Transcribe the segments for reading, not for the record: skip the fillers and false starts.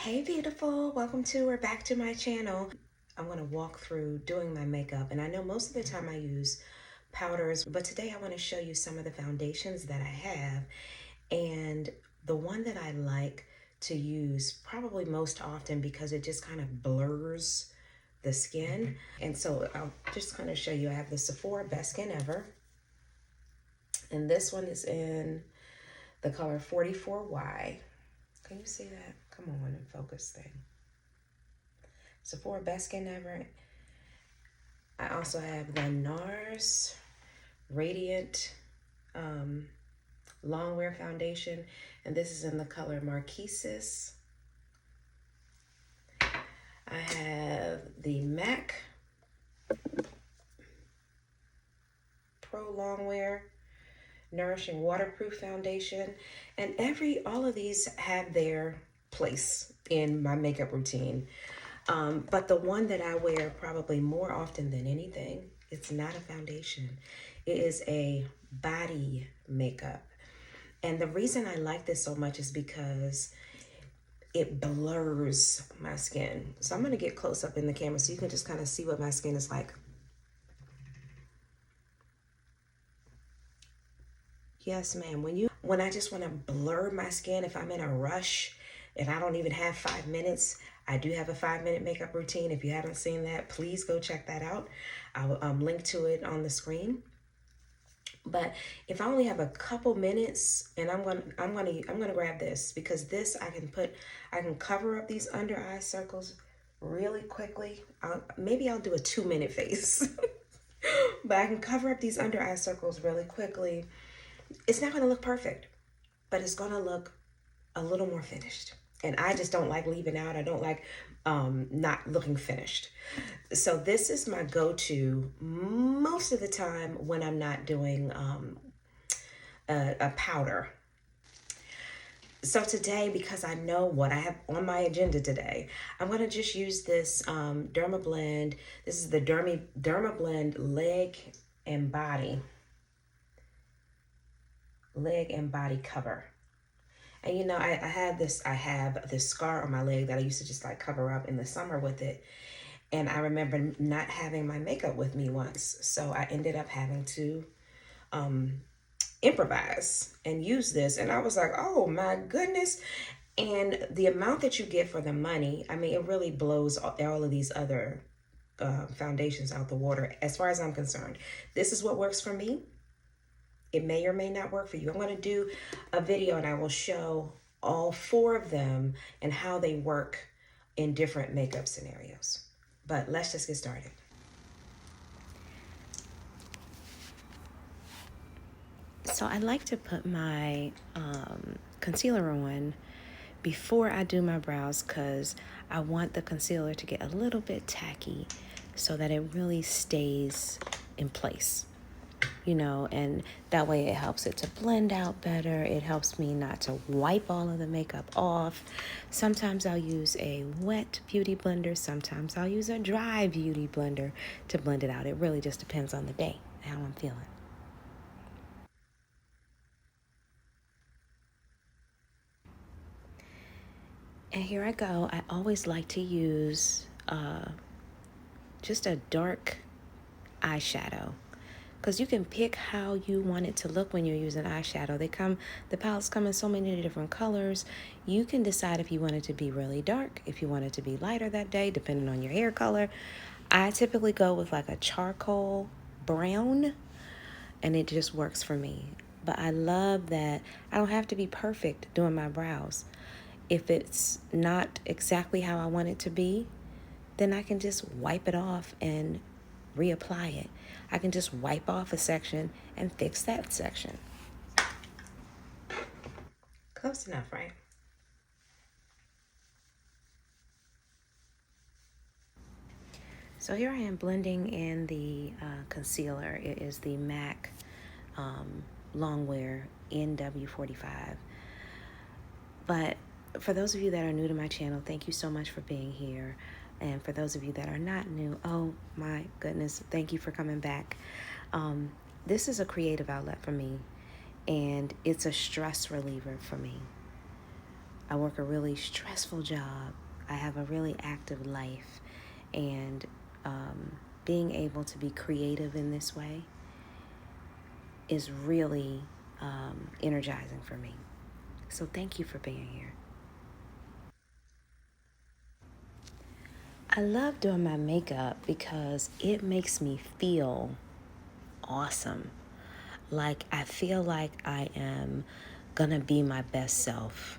Hey beautiful, welcome to or back to my channel. I'm going to walk through doing my makeup, and I know most of the time I use powders, but today I want to show you some of the foundations that I have. And the one that I like to use probably most often because it just kind of blurs the skin. And so I'll just kind of show you. I have the Sephora Best Skin Ever, and this one is in the color 44Y. Can you see that? Come on and focus thing. Sephora Best Skin Ever. I also have the NARS Radiant Longwear Foundation, and this is in the color Marquises. I have the MAC Pro Longwear Nourishing Waterproof Foundation, and all of these have their place in my makeup routine. But the one that I wear probably more often than anything, it's not a foundation. It is a body makeup. And the reason I like this so much is because it blurs my skin. So I'm going to get close up in the camera so you can just kind of see what my skin is like. Yes, ma'am. When I just want to blur my skin, if I'm in a rush and I don't even have 5 minutes, I do have a 5-minute makeup routine. If you haven't seen that, please go check that out. I'll link to it on the screen. But if I only have a couple minutes, and I'm gonna grab this, because this I can cover up these under eye circles really quickly. Maybe I'll do a 2-minute face, but I can cover up these under eye circles really quickly. It's not gonna look perfect, but it's gonna look a little more finished. And I just don't like leaving out. I don't like not looking finished. So this is my go-to most of the time when I'm not doing a powder. So today, because I know what I have on my agenda today, I'm going to just use this Derma Blend. This is the Derma Blend Leg and Body Cover. And you know, I have this scar on my leg that I used to just like cover up in the summer with it. And I remember not having my makeup with me once. So I ended up having to improvise and use this. And I was like, oh my goodness. And the amount that you get for the money, I mean, it really blows all of these other foundations out the water as far as I'm concerned. This is what works for me. It may or may not work for you. I'm going to do a video and I will show all 4 of them and how they work in different makeup scenarios. But let's just get started. So I like to put my concealer on before I do my brows because I want the concealer to get a little bit tacky so that it really stays in place. You know, and that way it helps it to blend out better. It helps me not to wipe all of the makeup off. Sometimes I'll use a wet beauty blender. Sometimes I'll use a dry beauty blender to blend it out. It really just depends on the day, how I'm feeling. And here I go. I always like to use just a dark eyeshadow, because you can pick how you want it to look when you're using eyeshadow. The palettes come in so many different colors. You can decide if you want it to be really dark, if you want it to be lighter that day, depending on your hair color. I typically go with like a charcoal brown, and it just works for me. But I love that I don't have to be perfect doing my brows. If it's not exactly how I want it to be, then I can just wipe it off and reapply it. I can just wipe off a section and fix that section. Close enough, right? So here I am blending in the concealer. It is the MAC Longwear NW45. But for those of you that are new to my channel, thank you so much for being here. And for those of you that are not new, oh my goodness, thank you for coming back. This is a creative outlet for me, and it's a stress reliever for me. I work a really stressful job. I have a really active life. And being able to be creative in this way is really energizing for me. So thank you for being here. I love doing my makeup because it makes me feel awesome. Like I feel like I am gonna be my best self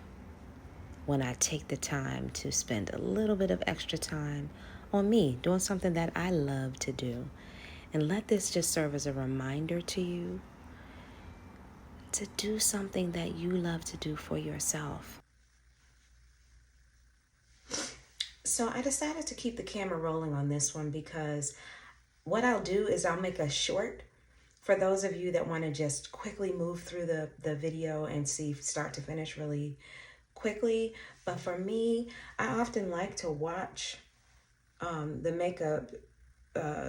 when I take the time to spend a little bit of extra time on me, doing something that I love to do. And let this just serve as a reminder to you to do something that you love to do for yourself. So I decided to keep the camera rolling on this one because what I'll do is I'll make a short for those of you that want to just quickly move through the video and see start to finish really quickly. But for me, I often like to watch the makeup,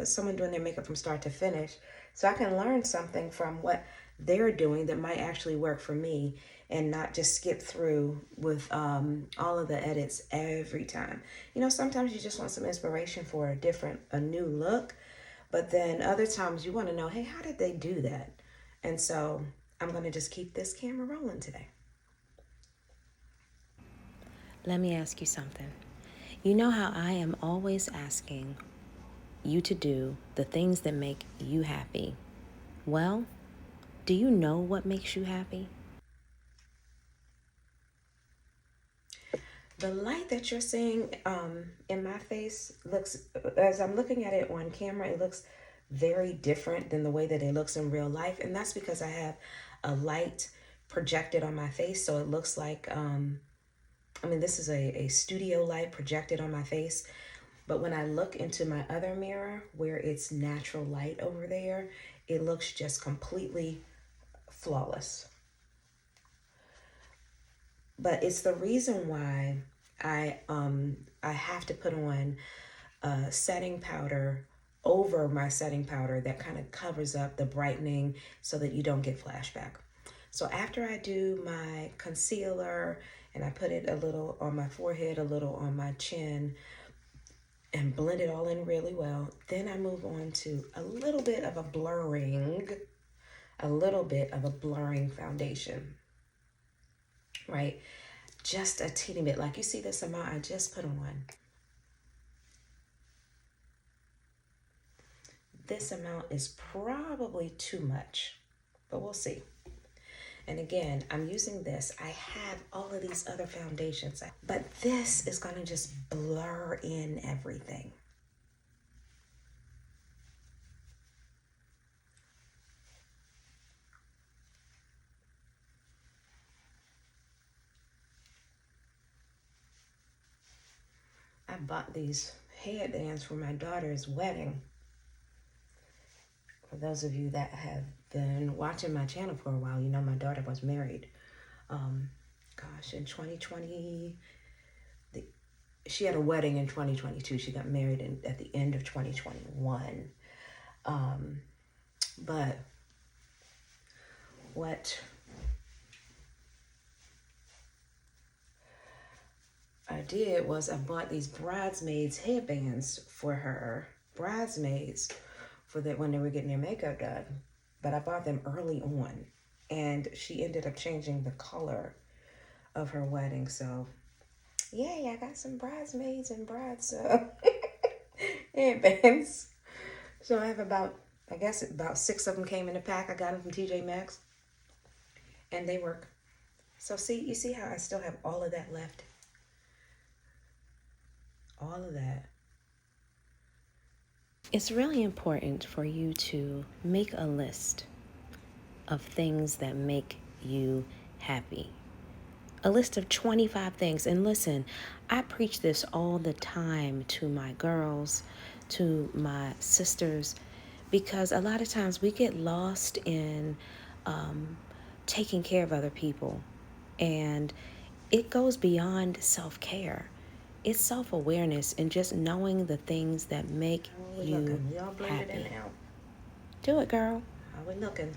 someone doing their makeup from start to finish, so I can learn something from what they're doing that might actually work for me and not just skip through with all of the edits every time. You know, sometimes you just want some inspiration for a new look, but then other times you want to know, hey, how did they do that? And so I'm going to just keep this camera rolling today. Let me ask you something. You know how I am always asking you to do the things that make you happy. Well, do you know what makes you happy? The light that you're seeing in my face looks, as I'm looking at it on camera, it looks very different than the way that it looks in real life. And that's because I have a light projected on my face. So it looks like, this is a studio light projected on my face. But when I look into my other mirror where it's natural light over there, it looks just completely flawless. But it's the reason why I have to put on a setting powder over my setting powder that kind of covers up the brightening so that you don't get flashback. So after I do my concealer and I put it a little on my forehead, a little on my chin, and blend it all in really well, then I move on to a little bit of a blurring foundation, right? Just a teeny bit. Like you see this amount I just put on. This amount is probably too much, but we'll see. And again, I'm using this. I have all of these other foundations, but this is gonna just blur in everything. I bought these headbands for my daughter's wedding. For those of you that have been watching my channel for a while, you know my daughter was married. In 2020, she had a wedding in 2022. She got married at the end of 2021. But what I did was I bought these bridesmaids headbands for her, bridesmaids, for that when they were getting their makeup done. But I bought them early on, and she ended up changing the color of her wedding. So, yay, I got some bridesmaids and brides headbands. So I have about 6 of them came in a pack. I got them from TJ Maxx, and they work. So you see how I still have all of that left? All of that. It's really important for you to make a list of things that make you happy. A list of 25 things. And listen, I preach this all the time to my girls, to my sisters, because a lot of times we get lost in taking care of other people. And it goes beyond self-care. It's self-awareness and just knowing the things that make you happy. Do it, girl. How we looking?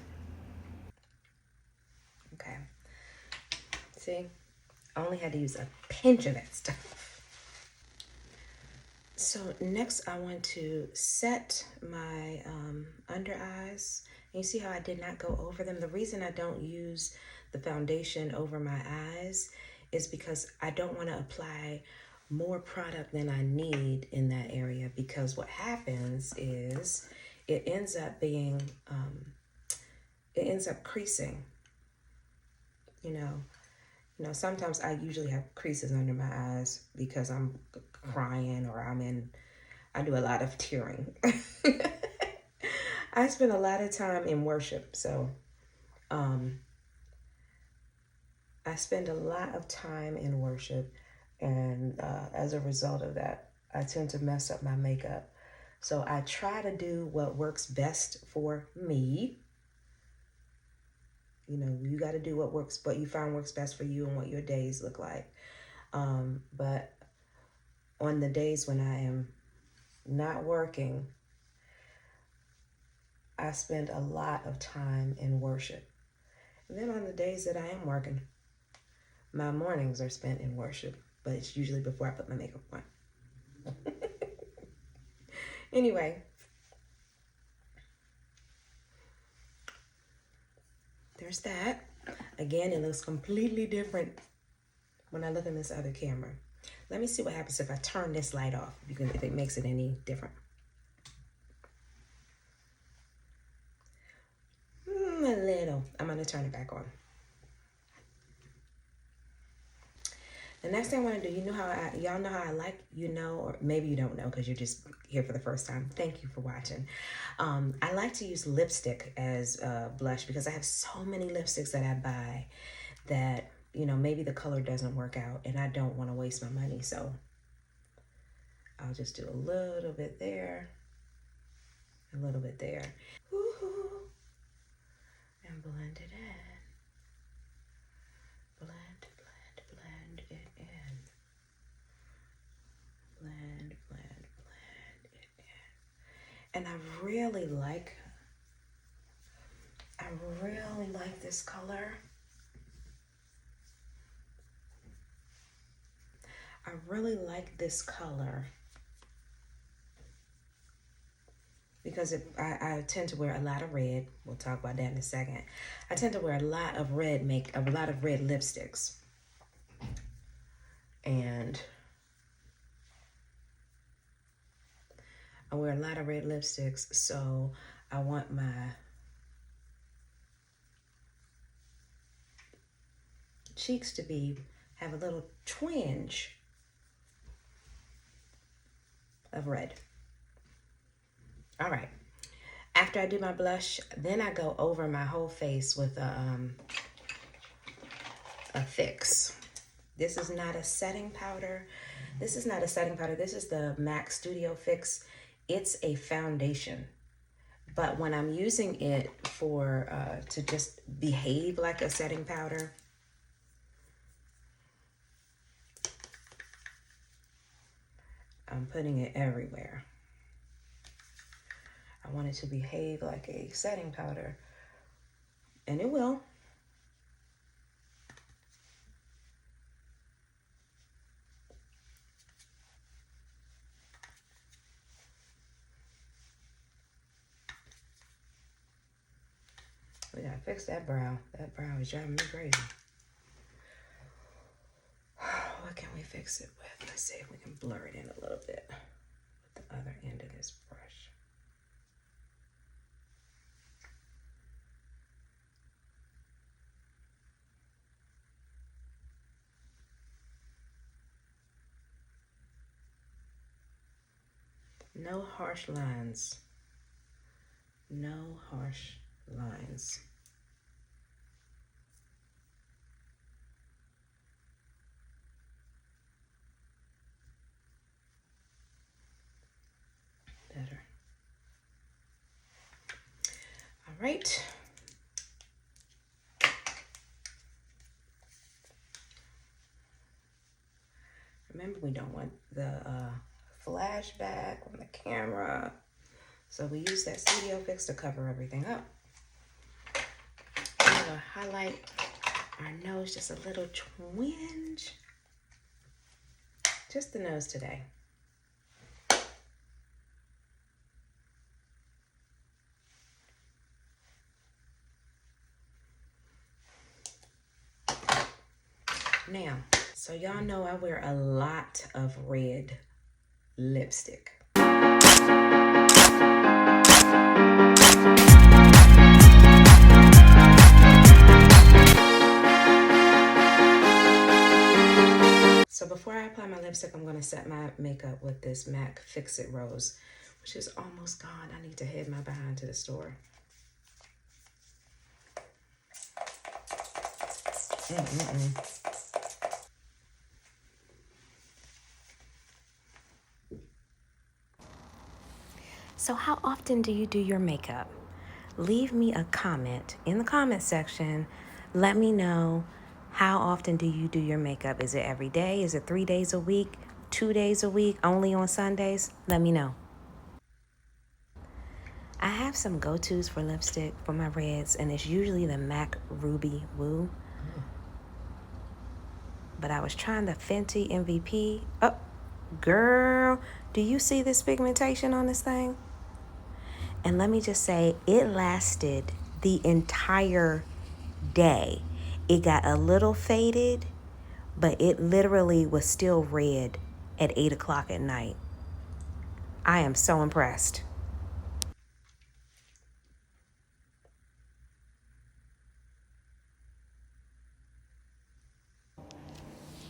Okay. See, I only had to use a pinch of that stuff. So next I want to set my under eyes. And you see how I did not go over them? The reason I don't use the foundation over my eyes is because I don't want to apply more product than I need in that area, because what happens is it ends up being, it ends up creasing, you know, sometimes I usually have creases under my eyes because I'm crying or I do a lot of tearing. I spend a lot of time in worship, so I spend a lot of time in worship, and as a result of that, I tend to mess up my makeup. So I try to do what works best for me. You know, you got to do what you find works best for you and what your days look like. But on the days when I am not working, I spend a lot of time in worship. And then on the days that I am working, my mornings are spent in worship, but it's usually before I put my makeup on. Anyway, there's that. Again, it looks completely different when I look in this other camera. Let me see what happens if I turn this light off, if it makes it any different. A little. I'm going to turn it back on. The next thing I want to do, y'all know how I like, or maybe you don't know because you're just here for the first time. Thank you for watching. I like to use lipstick as blush because I have so many lipsticks that I buy that, maybe the color doesn't work out and I don't want to waste my money. So I'll just do a little bit there, a little bit there. Woo-hoo. And blend it in. Blend it in. Blend it in. And I really like this color. I really like this color because I tend to wear a lot of red. We'll talk about that in a second. I tend to wear a lot of red lipsticks. And I wear a lot of red lipsticks, so I want my cheeks to have a little twinge of red. All right. After I do my blush, then I go over my whole face with a fix. This is not a setting powder. This is the MAC Studio Fix. It's a foundation. But when I'm using it to just behave like a setting powder, I'm putting it everywhere. I want it to behave like a setting powder, and it will. We gotta fix that brow. That brow is driving me crazy. What can we fix it with? Let's see if we can blur it in a little bit with the other end of this brush. No harsh lines. No harsh lines. Better. All right. Remember, we don't want the flashback on the camera. So we use that Studio Fix to cover everything up. I'm gonna highlight Our nose, just a little twinge. Just the nose today. Now, so y'all know I wear a lot of red lipstick. So before I apply my lipstick, I'm going to set my makeup with this MAC Fix It Rose, which is almost gone. I need to head my behind to the store. So how often do you do your makeup? Leave me a comment in the comment section. Let me know, how often do you do your makeup? Is it every day? Is it 3 days a week? 2 days a week? Only on Sundays? Let me know. I have some go-tos for lipstick for my reds, and it's usually the MAC Ruby Woo. But I was trying the Fenty MVP. Oh, girl, do you see this pigmentation on this thing? And let me just say, it lasted the entire day. It got a little faded, but it literally was still red at 8 o'clock at night. I am so impressed.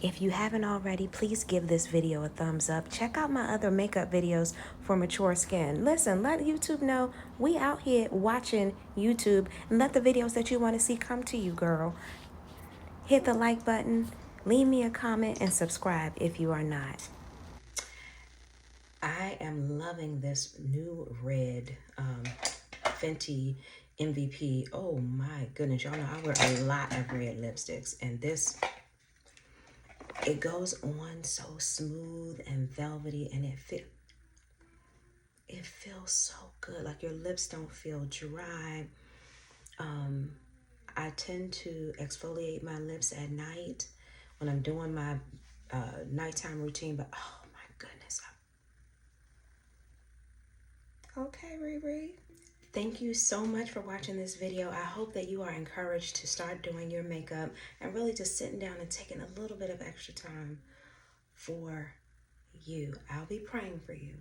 If you haven't already, please give this video a thumbs up. Check out my other makeup videos for mature skin. Listen, let YouTube know we out here watching YouTube, and let the videos that you want to see come to you, girl. Hit the like button, leave me a comment, and subscribe if you are not. I am loving this new red Fenty MVP. Oh my goodness, y'all know I wear a lot of red lipsticks, and this, it goes on so smooth and velvety, and it feels so good. Like your lips don't feel dry. I tend to exfoliate my lips at night when I'm doing my nighttime routine, but oh my goodness. Okay, Riri. Thank you so much for watching this video. I hope that you are encouraged to start doing your makeup and really just sitting down and taking a little bit of extra time for you. I'll be praying for you,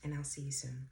and I'll see you soon.